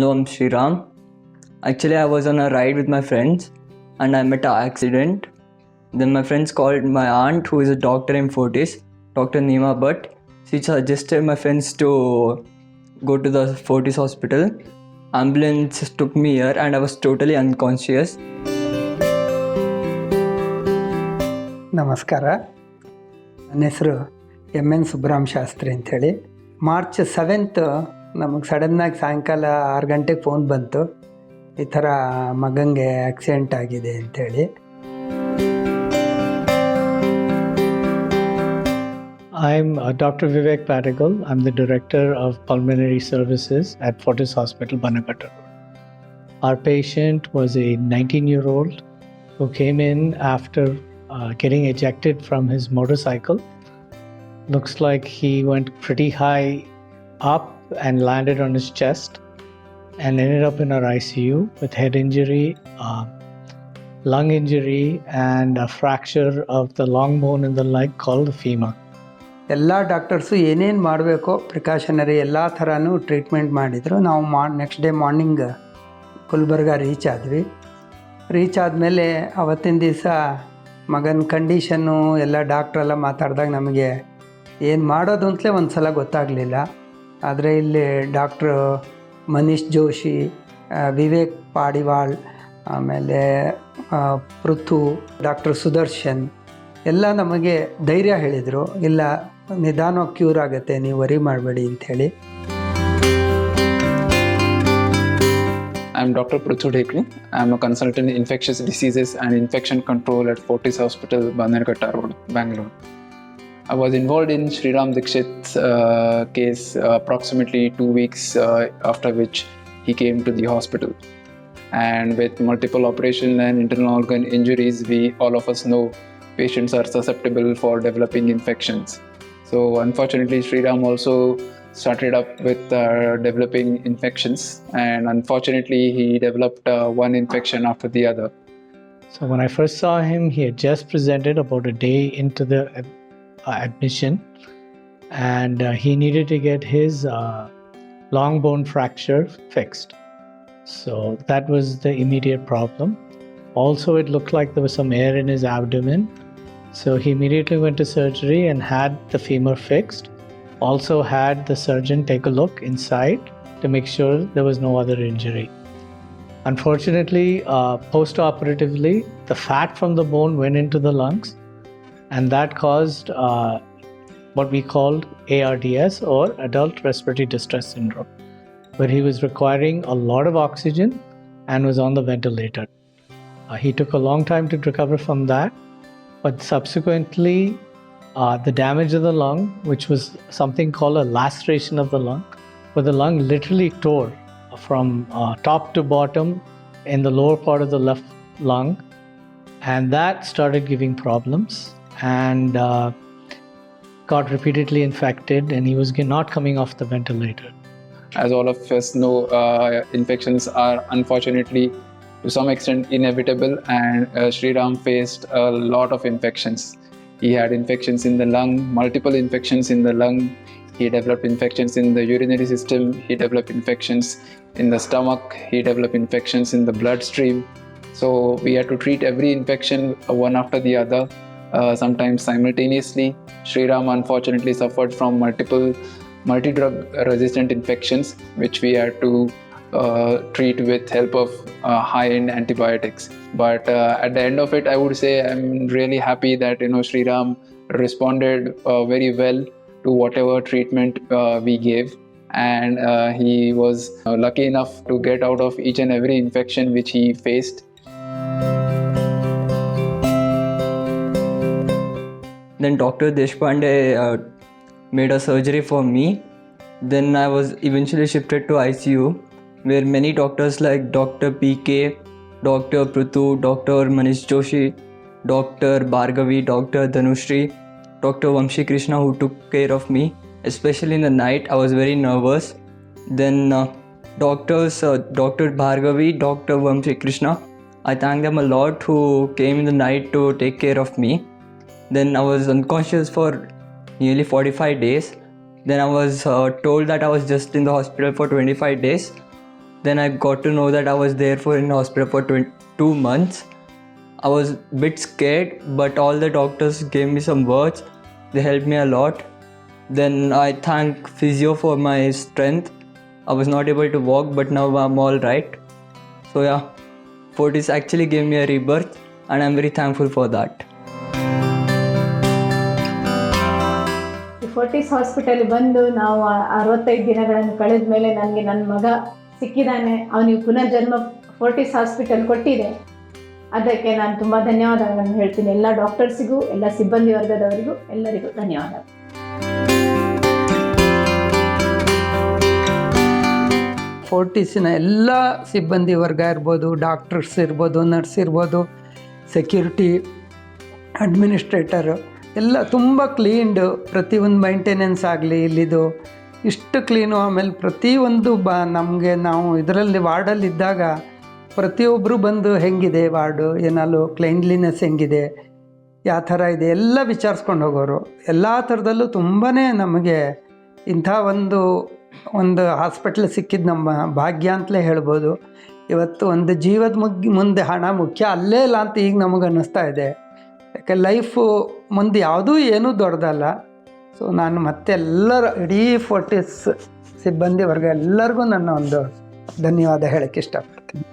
Hello, I'm Sriram. Actually, I was on a ride with my friends and I met an accident. Then my friends called my aunt, who is a doctor in Fortis, Dr. Nima Bhatt. She suggested my friends to go to the Fortis Hospital. Ambulance took me here and I was totally unconscious. ನಮಸ್ಕಾರ, ನನ್ನ ಹೆಸರು N ಸುಬ್ರಹ್ಮ Shastri ಅಂಥೇಳಿ. March 7th ನಮಗೆ ಸಡನ್ನಾಗಿ ಸಾಯಂಕಾಲ 6 ಗಂಟೆಗೆ phone ಬಂತು, ಈ ಥರ ಮಗಂಗೆ ಆಕ್ಸಿಡೆಂಟ್ ಆಗಿದೆ ಅಂಥೇಳಿ. I'm Dr. Vivek Padegal. I'm the Director of Pulmonary Services at Fortis Hospital, Bangalore. Our patient was a 19-year-old who came in after getting ejected from his motorcycle. Looks like he went pretty high up and landed on his chest and ended up in our ICU with head injury, lung injury, and a fracture of the long bone in the leg called the femur. ಎಲ್ಲ doctors ಏನೇನು ಮಾಡಬೇಕೋ precautionary ಎಲ್ಲ ಥರನೂ treatment ಮಾಡಿದರು. ನಾವು next day morning Gulbarga reach ಆದಮೇಲೆ ಅವತ್ತಿನ ದಿವಸ ಮಗನ ಕಂಡೀಷನ್ನು ಎಲ್ಲ ಡಾಕ್ಟ್ರೆಲ್ಲ ಮಾತಾಡಿದಾಗ ನಮಗೆ ಏನು ಮಾಡೋದು ಅಂತಲೇ ಒಂದು ಸಲ ಗೊತ್ತಾಗಲಿಲ್ಲ. ಆದರೆ ಇಲ್ಲಿ ಡಾಕ್ಟ್ರು ಮನೀಶ್ ಜೋಶಿ, ವಿವೇಕ್ ಪಾಡಿವಾಳ್, ಆಮೇಲೆ ಪೃಥು, ಡಾಕ್ಟರ್ ಸುದರ್ಶನ್ ಎಲ್ಲ ನಮಗೆ ಧೈರ್ಯ ಹೇಳಿದರು. ಇಲ್ಲ, ನಿಧಾನವಾಗಿ ಕ್ಯೂರ್ ಆಗುತ್ತೆ, ನೀವು ವರಿ ಮಾಡಬೇಡಿ ಅಂಥೇಳಿ. I'm Dr. Pruthu Narendra Dhekane. I'm a consultant in Infectious Diseases and Infection Control at Fortis Hospitals, Bangalore, Bangalore. I was involved in Sriram Dixit's case approximately 2 weeks after which he came to the hospital. And with multiple operational and internal organ injuries, all of us know patients are susceptible for developing infections. So unfortunately, Sriram also started up with developing infections, and unfortunately he developed one infection after the other. So when I first saw him, he had just presented about a day into the admission, and he needed to get his long bone fracture fixed. So that was the immediate problem. Also, it looked like there was some air in his abdomen. So he immediately went to surgery and had the femur fixed. Also had the surgeon take a look inside to make sure there was no other injury. Unfortunately, post-operatively, the fat from the bone went into the lungs, and that caused what we called ARDS, or Adult Respiratory Distress Syndrome, where he was requiring a lot of oxygen and was on the ventilator. He took a long time to recover from that, but subsequently the damage of the lung, which was something called a laceration of the lung, where the lung literally tore from top to bottom in the lower part of the left lung, and that started giving problems and got repeatedly infected, and he was not coming off the ventilator. As all of us know, infections are unfortunately to some extent inevitable, and Sriram faced a lot of infections. He had infections in the lung, multiple infections in the lung. He developed infections in the urinary system. He developed infections in the stomach. He developed infections in the bloodstream. So we had to treat every infection one after the other, sometimes simultaneously. Sriram unfortunately suffered from multi-drug resistant infections, which we had to treat with help of high-end antibiotics. But at the end of it, I would say I'm really happy that Sriram responded very well to whatever treatment we gave, and he was lucky enough to get out of each and every infection which he faced. Then Dr. Deshpande made a surgery for me. Then I was eventually shifted to ICU, where many doctors like Dr. PK, Dr. Pruthu, Dr. Manish Joshi, Dr. Bhargavi, Dr. Dhanushri, Dr. Vamshi Krishna, who took care of me. Especially in the night, I was very nervous. Then Dr. Bhargavi, Dr. Vamshi Krishna, I thank them a lot, who came in the night to take care of me. Then I was unconscious for nearly 45 days. Then I was told that I was just in the hospital for 25 days. Then I got to know that I was there in hospital for 2 months. I was a bit scared, but all the doctors gave me some words. They helped me a lot. Then I thank physio for my strength. I was not able to walk, but now I'm all right. So yeah, Fortis actually gave me a rebirth, and I'm very thankful for that. Fortis hospital ಬಂದು ನಾವು 65 ದಿನಗಳನ್ನು ಕಳೆದ ಮೇಲೆ ನನಗೆ ನನ್ನ ಮಗ ಸಿಕ್ಕಿದ್ದಾನೆ. ಅವನಿಗೆ ಪುನರ್ಜನ್ಮ Fortis hospital ಕೊಟ್ಟಿದೆ. ಅದಕ್ಕೆ ನಾನು ತುಂಬ ಧನ್ಯವಾದಗಳನ್ನು ಹೇಳ್ತೀನಿ. ಎಲ್ಲ ಡಾಕ್ಟರ್ಸಿಗೂ, ಎಲ್ಲ ಸಿಬ್ಬಂದಿ ವರ್ಗದವರಿಗೂ ಎಲ್ಲರಿಗೂ ಧನ್ಯವಾದ. ಫೋರ್ಟಿಸಿನ ಎಲ್ಲ ಸಿಬ್ಬಂದಿ ವರ್ಗ ಇರ್ಬೋದು, ಡಾಕ್ಟರ್ಸ್ ಇರ್ಬೋದು, ನರ್ಸ್ ಇರ್ಬೋದು, ಸೆಕ್ಯೂರಿಟಿ, ಅಡ್ಮಿನಿಸ್ಟ್ರೇಟರು ಎಲ್ಲ ತುಂಬ ಕ್ಲೀನ್ಡು. ಪ್ರತಿಯೊಂದು ಮೈಂಟೆನೆನ್ಸ್ ಆಗಲಿ ಇಲ್ಲಿದು ಇಷ್ಟು ಕ್ಲೀನು. ಆಮೇಲೆ ಪ್ರತಿಯೊಂದು ನಮಗೆ ನಾವು ಇದರಲ್ಲಿ ವಾರ್ಡಲ್ಲಿದ್ದಾಗ ಪ್ರತಿಯೊಬ್ಬರು ಬಂದು ಹೆಂಗಿದೆ ವಾರ್ಡು, ಏನಾದ್ರು ಕ್ಲೀನ್ಲಿನೆಸ್ ಹೆಂಗಿದೆ, ಯಾವ ಥರ ಇದೆ ಎಲ್ಲ ವಿಚಾರಿಸ್ಕೊಂಡು ಹೋಗೋರು. ಎಲ್ಲ ಥರದಲ್ಲೂ ತುಂಬಾ ನಮಗೆ ಇಂಥ ಒಂದು ಹಾಸ್ಪಿಟ್ಲ್ ಸಿಕ್ಕಿದ್ದು ನಮ್ಮ ಭಾಗ್ಯ ಅಂತಲೇ ಹೇಳ್ಬೋದು. ಇವತ್ತು ಒಂದು ಜೀವದ ಮುಂದೆ ಹಣ ಮುಖ್ಯ ಅಲ್ಲೇ ಇಲ್ಲ ಅಂತ ಈಗ ನಮಗೆ ಅನ್ನಿಸ್ತಾ ಇದೆ. ಯಾಕೆ ಲೈಫು ಮುಂದೆ ಯಾವುದೂ ಏನೂ ದೊಡ್ಡದಲ್ಲ. ಸೊ ನಾನು ಮತ್ತೆ ಎಲ್ಲರ ಇಡೀ ಫೋರ್ಟಿಸ್ ಸಿಬ್ಬಂದಿ ವರ್ಗ ಎಲ್ಲರಿಗೂ ನನ್ನ ಒಂದು ಧನ್ಯವಾದ ಹೇಳೋಕ್ಕೆ ಇಷ್ಟಪಡ್ತೀನಿ.